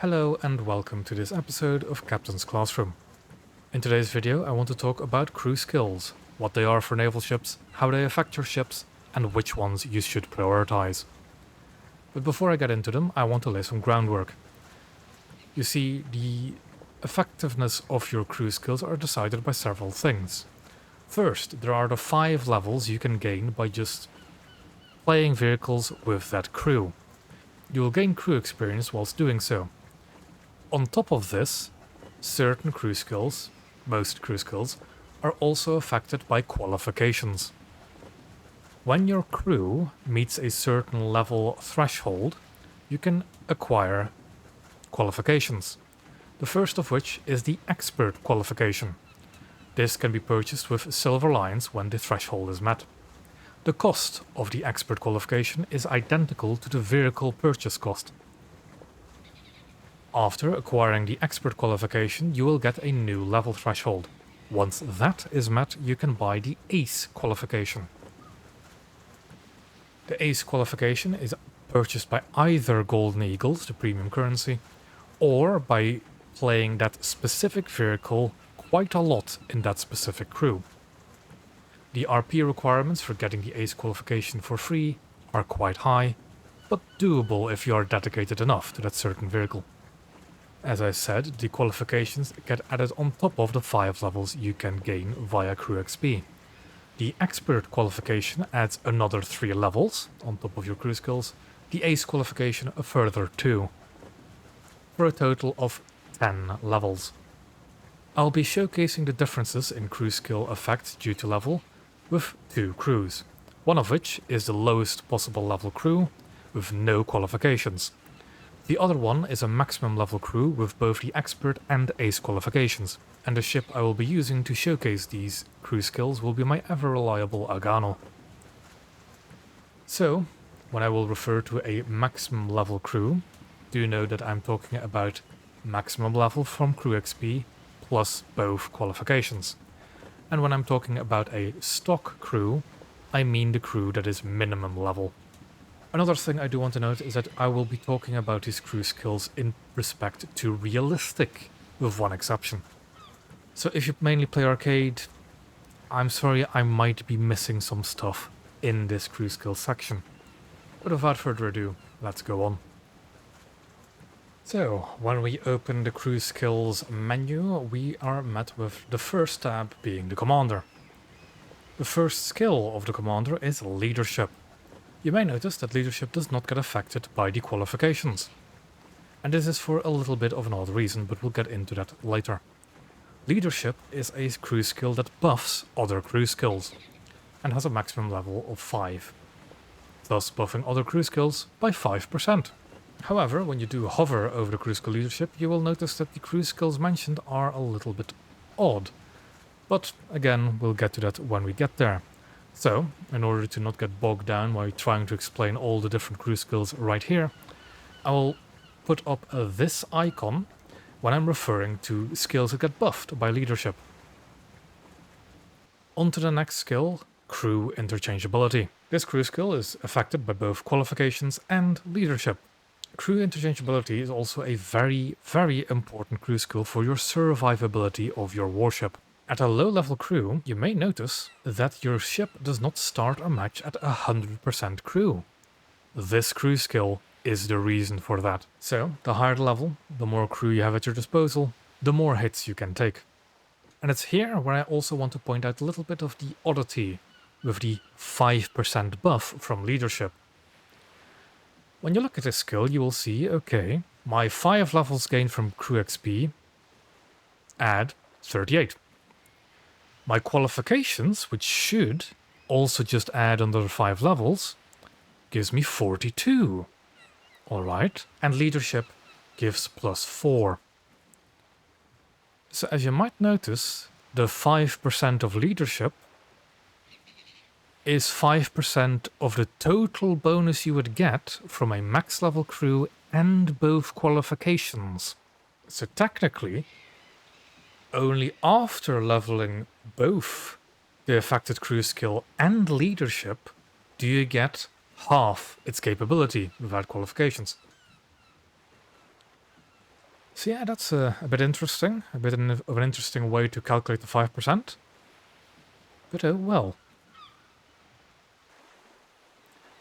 Hello and welcome to this episode of Captain's Classroom. In today's video I want to talk about crew skills, what they are for naval ships, how they affect your ships, and which ones you should prioritize. But before I get into them, I want to lay some groundwork. You see, the effectiveness of your crew skills are decided by several things. First, there are the 5 levels you can gain by just playing vehicles with that crew. You will gain crew experience whilst doing so. On top of this, certain crew skills, most crew skills, are also affected by qualifications. When your crew meets a certain level threshold, you can acquire qualifications. The first of which is the expert qualification. This can be purchased with silver lines when the threshold is met. The cost of the expert qualification is identical to the vehicle purchase cost. After acquiring the expert qualification, you will get a new level threshold. Once that is met, you can buy the ace qualification. The ace qualification is purchased by either golden eagles, the premium currency, or by playing that specific vehicle quite a lot in that specific crew. The RP requirements for getting the ace qualification for free are quite high, but doable if you are dedicated enough to that certain vehicle. As I said, the qualifications get added on top of the 5 levels you can gain via crew XP. The expert qualification adds another 3 levels on top of your crew skills, the ace qualification a further 2, for a total of 10 levels. I'll be showcasing the differences in crew skill effect due to level with 2 crews, one of which is the lowest possible level crew with no qualifications. The other one is a maximum level crew with both the expert and ace qualifications, and the ship I will be using to showcase these crew skills will be my ever reliable Agano. So, when I will refer to a maximum level crew, do know that I'm talking about maximum level from crew XP plus both qualifications. And when I'm talking about a stock crew, I mean the crew that is minimum level. Another thing I do want to note is that I will be talking about these crew skills in respect to realistic, with one exception. So if you mainly play arcade, I'm sorry, I might be missing some stuff in this crew skills section. But without further ado, let's go on. So, when we open the crew skills menu, we are met with the first tab being the commander. The first skill of the commander is leadership. You may notice that leadership does not get affected by the qualifications. And this is for a little bit of an odd reason, but we'll get into that later. Leadership is a crew skill that buffs other crew skills, and has a maximum level of 5, thus buffing other crew skills by 5%. However, when you do hover over the crew skill leadership, you will notice that the crew skills mentioned are a little bit odd. But again, we'll get to that when we get there. So, in order to not get bogged down while trying to explain all the different crew skills right here, I will put up this icon when I'm referring to skills that get buffed by leadership. On to the next skill, crew interchangeability. This crew skill is affected by both qualifications and leadership. Crew interchangeability is also a very, very important crew skill for your survivability of your warship. At a low-level crew, you may notice that your ship does not start a match at 100% crew. This crew skill is the reason for that. So, the higher the level, the more crew you have at your disposal, the more hits you can take. And it's here where I also want to point out a little bit of the oddity with the 5% buff from leadership. When you look at this skill, you will see, okay, my 5 levels gained from crew XP add 38. My qualifications, which should also just add another 5 levels, gives me 42. Alright, and leadership gives plus 4. So as you might notice, the 5% of leadership is 5% of the total bonus you would get from a max level crew and both qualifications. So technically, only after leveling both the affected crew skill and leadership do you get half its capability without qualifications. So yeah, that's a bit interesting, a bit of an interesting way to calculate the 5%. But well.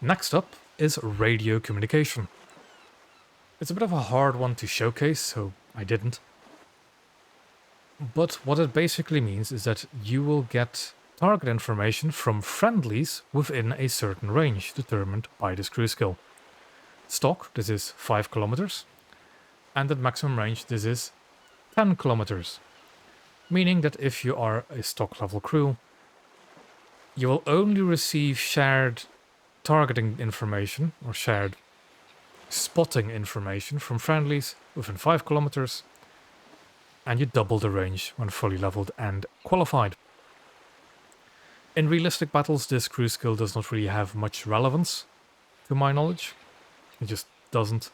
Next up is radio communication. It's a bit of a hard one to showcase, so I didn't. But what it basically means is that you will get target information from friendlies within a certain range determined by this crew skill. Stock, this is 5 kilometers, and at maximum range, this is 10 kilometers. Meaning that if you are a stock level crew, you will only receive shared targeting information or shared spotting information from friendlies within 5 kilometers, and you double the range when fully leveled and qualified. In realistic battles, this crew skill does not really have much relevance, to my knowledge. It just doesn't.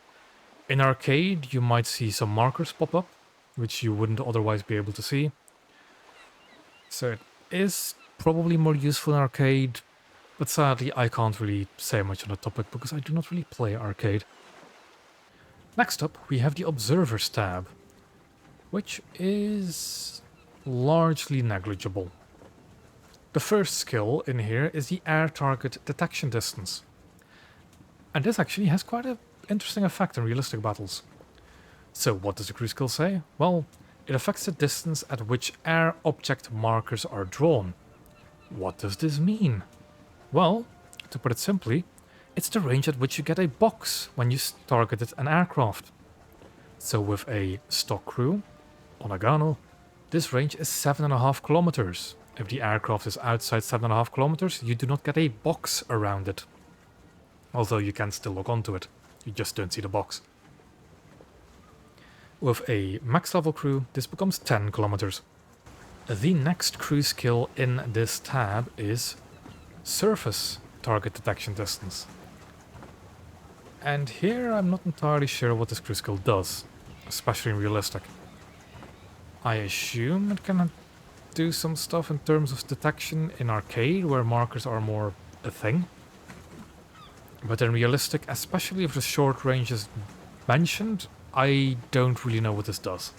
In arcade, you might see some markers pop up, which you wouldn't otherwise be able to see. So it is probably more useful in arcade, but sadly I can't really say much on the topic because I do not really play arcade. Next up, we have the Observer's tab, which is largely negligible. The first skill in here is the air target detection distance. And this actually has quite an interesting effect in realistic battles. So what does the crew skill say? Well, it affects the distance at which air object markers are drawn. What does this mean? Well, to put it simply, it's the range at which you get a box when you targeted an aircraft. So with a stock crew on Agano, this range is 7.5 kilometers. If the aircraft is outside 7.5 kilometers, you do not get a box around it. Although you can still lock onto it, you just don't see the box. With a max level crew, this becomes 10 kilometers. The next crew skill in this tab is surface target detection distance. And here I'm not entirely sure what this crew skill does, especially in realistic. I assume it can do some stuff in terms of detection in arcade, where markers are more a thing. But in realistic, especially if the short range is mentioned, I don't really know what this does.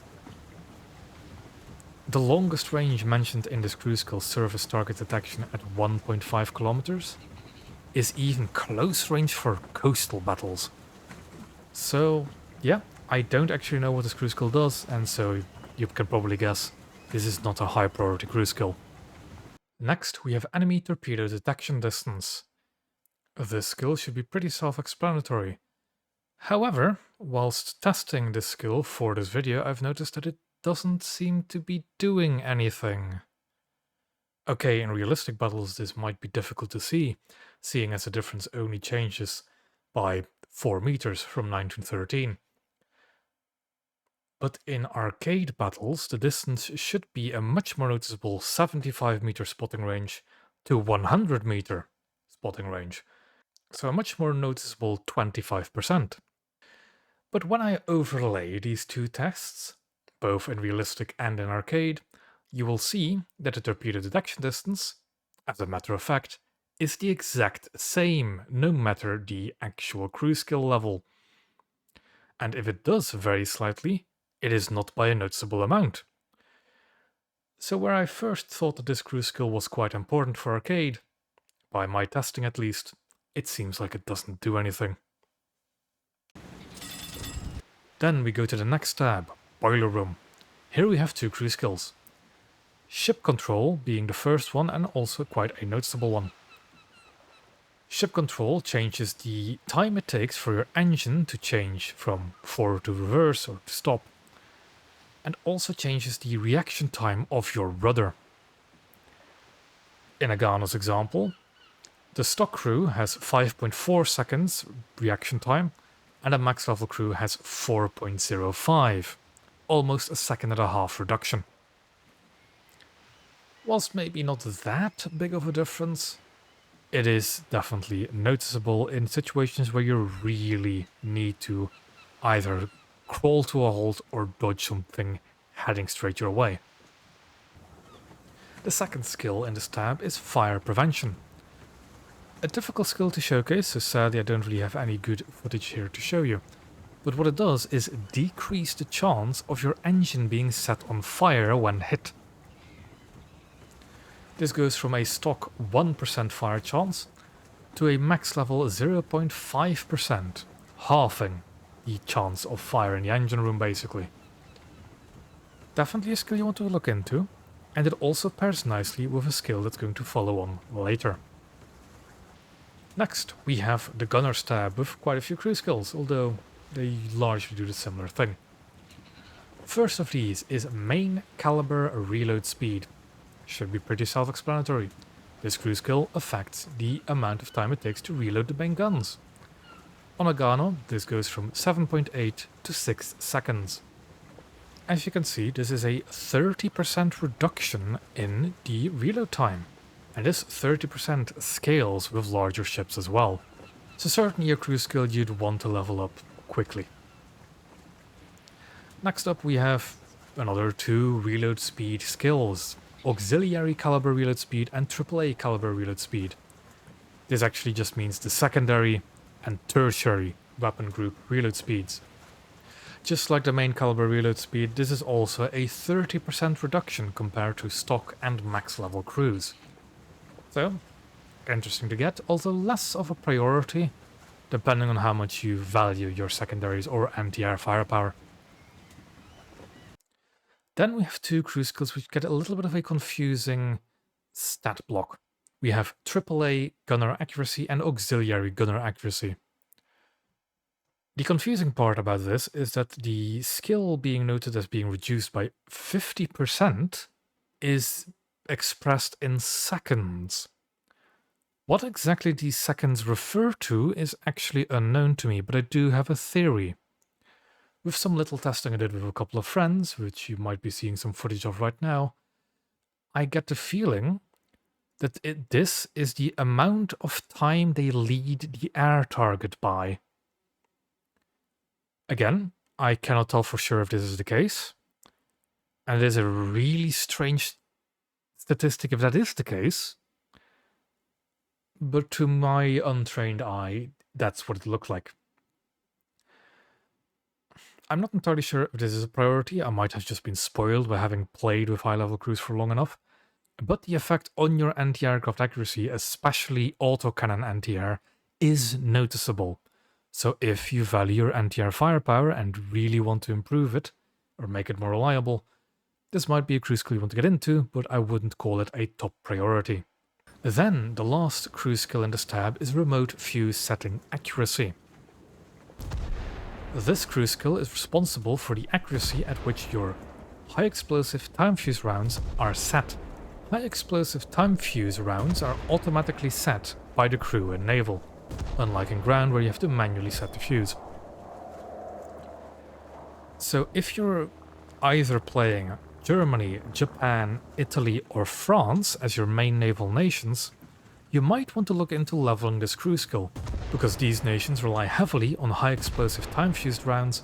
The longest range mentioned in this crew skill, surface target detection at 1.5 kilometers, is even close range for coastal battles. So yeah, I don't actually know what this crew skill does, and so you can probably guess this is not a high priority crew skill. Next, we have enemy torpedo detection distance. This skill should be pretty self-explanatory. However, whilst testing this skill for this video, I've noticed that it doesn't seem to be doing anything. Okay, in realistic battles this might be difficult to see, seeing as the difference only changes by 4 meters from 1913. But in arcade battles, the distance should be a much more noticeable 75 meter spotting range to 100 meter spotting range. So a much more noticeable 25%. But when I overlay these two tests, both in realistic and in arcade, you will see that the torpedo detection distance, as a matter of fact, is the exact same, no matter the actual crew skill level. And if it does vary slightly, it is not by a noticeable amount. So where I first thought that this crew skill was quite important for arcade, by my testing at least, it seems like it doesn't do anything. Then we go to the next tab, Boiler Room. Here we have two crew skills. Ship control being the first one and also quite a noticeable one. Ship control changes the time it takes for your engine to change from forward to reverse or to stop, and also changes the reaction time of your rudder. In Agano's example, the stock crew has 5.4 seconds reaction time, and a max level crew has 4.05, almost a second and a half reduction. Whilst maybe not that big of a difference, it is definitely noticeable in situations where you really need to either crawl to a halt or dodge something heading straight your way. The second skill in this tab is fire prevention. A difficult skill to showcase, so sadly I don't really have any good footage here to show you. but what it does is decrease the chance of your engine being set on fire when hit. This goes from a stock 1% fire chance to a max level 0.5%, halving the chance of fire in the engine room basically. Definitely a skill you want to look into, and it also pairs nicely with a skill that's going to follow on later. Next, we have the gunner's tab with quite a few crew skills, although they largely do the similar thing. First of these is main caliber reload speed. Should be pretty self-explanatory. This crew skill affects the amount of time it takes to reload the main guns. On a Gano, this goes from 7.8 to 6 seconds. As you can see, this is a 30% reduction in the reload time. And this 30% scales with larger ships as well. So certainly a crew skill you'd want to level up quickly. Next up we have another two reload speed skills. Auxiliary caliber reload speed and AAA caliber reload speed. This actually just means the secondary and tertiary weapon group reload speeds. Just like the main caliber reload speed, this is also a 30% reduction compared to stock and max level crews. So, interesting to get, although less of a priority, depending on how much you value your secondaries or MTR firepower. Then we have two crew skills which get a little bit of a confusing stat block. We have AAA gunner accuracy and auxiliary gunner accuracy. The confusing part about this is that the skill being noted as being reduced by 50% is expressed in seconds. What exactly these seconds refer to is actually unknown to me, but I do have a theory. With some little testing I did with a couple of friends, which you might be seeing some footage of right now, I get the feeling that this is the amount of time they lead the air target by. Again, I cannot tell for sure if this is the case, and it is a really strange statistic if that is the case, but to my untrained eye, that's what it looked like. I'm not entirely sure if this is a priority. I might have just been spoiled by having played with high-level crews for long enough. But the effect on your anti-aircraft accuracy, especially autocannon anti-air, is noticeable. So if you value your anti-air firepower and really want to improve it, or make it more reliable, this might be a crew skill you want to get into, but I wouldn't call it a top priority. Then, the last crew skill in this tab is remote fuse setting accuracy. This crew skill is responsible for the accuracy at which your high explosive time fuse rounds are set. High explosive time fuse rounds are automatically set by the crew in naval, unlike in ground where you have to manually set the fuse. So if you're either playing Germany, Japan, Italy or France as your main naval nations, you might want to look into leveling this crew skill, because these nations rely heavily on high explosive time fused rounds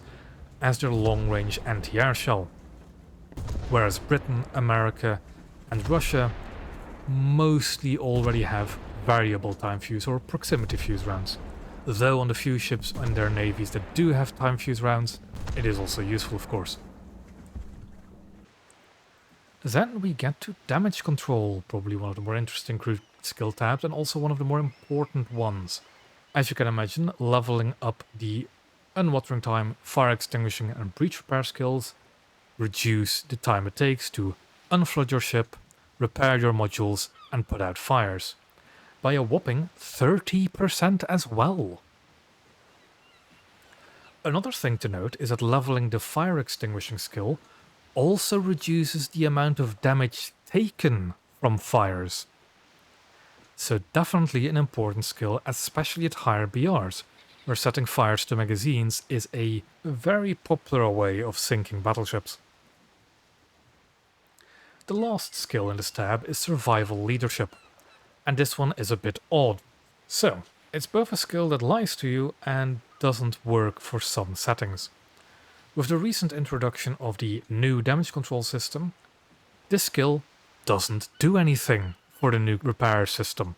as their long-range anti-air shell, whereas Britain, America and Russia mostly already have variable time fuse or proximity fuse rounds. Though on the few ships and their navies that do have time fuse rounds, it is also useful of course. Then we get to damage control, probably one of the more interesting crew skill tabs and also one of the more important ones. As you can imagine, leveling up the unwatering time, fire extinguishing and breach repair skills reduce the time it takes to unflood your ship, repair your modules and put out fires by a whopping 30% as well. Another thing to note is that leveling the fire extinguishing skill also reduces the amount of damage taken from fires. So definitely an important skill, especially at higher BRs, where setting fires to magazines is a very popular way of sinking battleships. The last skill in this tab is survival leadership, and this one is a bit odd. So, it's both a skill that lies to you and doesn't work for some settings. With the recent introduction of the new damage control system, this skill doesn't do anything for the new repair system.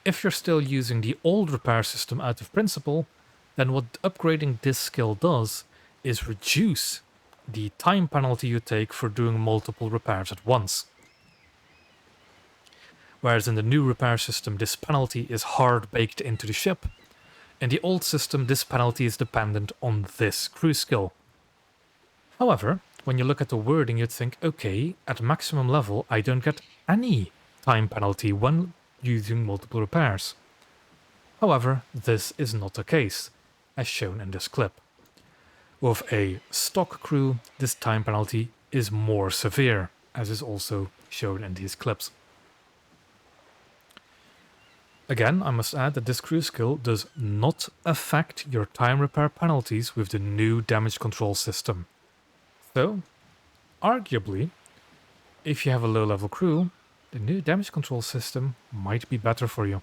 If you're still using the old repair system out of principle, then what upgrading this skill does is reduce the time penalty you take for doing multiple repairs at once. Whereas in the new repair system, this penalty is hard baked into the ship. In the old system, this penalty is dependent on this crew skill. However, when you look at the wording, you'd think, okay, at maximum level, I don't get any time penalty when using multiple repairs. However, this is not the case, as shown in this clip. With a stock crew, this time penalty is more severe, as is also shown in these clips. Again, I must add that this crew skill does not affect your time repair penalties with the new damage control system. So, arguably, if you have a low level crew, the new damage control system might be better for you.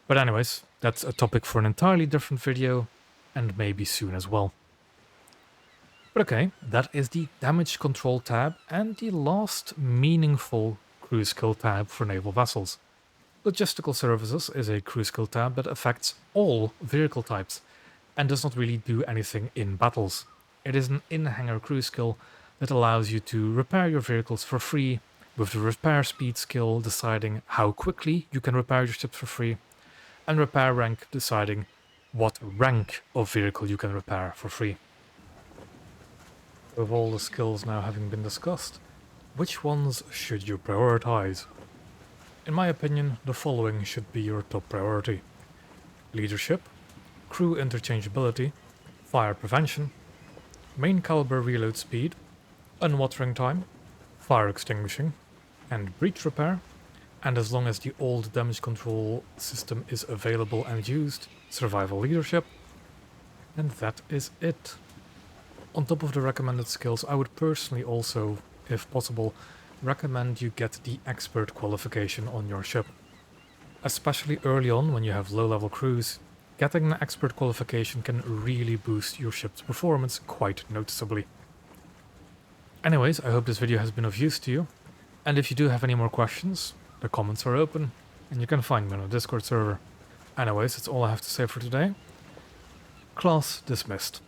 But anyways, that's a topic for an entirely different video, and maybe soon as well. But okay, that is the damage control tab and the last meaningful crew skill tab for naval vessels. Logistical services is a crew skill tab that affects all vehicle types and does not really do anything in battles. It is an in-hangar crew skill that allows you to repair your vehicles for free, with the repair speed skill deciding how quickly you can repair your ships for free, and repair rank deciding what rank of vehicle you can repair for free. With all the skills now having been discussed, which ones should you prioritize? In my opinion, the following should be your top priority: leadership, crew interchangeability, fire prevention, main caliber reload speed, unwatering time, fire extinguishing, and breach repair, and as long as the old damage control system is available and used, survival leadership, and that is it. On top of the recommended skills, I would personally also, if possible, recommend you get the expert qualification on your ship. Especially early on when you have low level crews, getting an expert qualification can really boost your ship's performance quite noticeably. Anyways, I hope this video has been of use to you, and if you do have any more questions, the comments are open, and you can find me on the Discord server. Anyways, that's all I have to say for today. Class dismissed.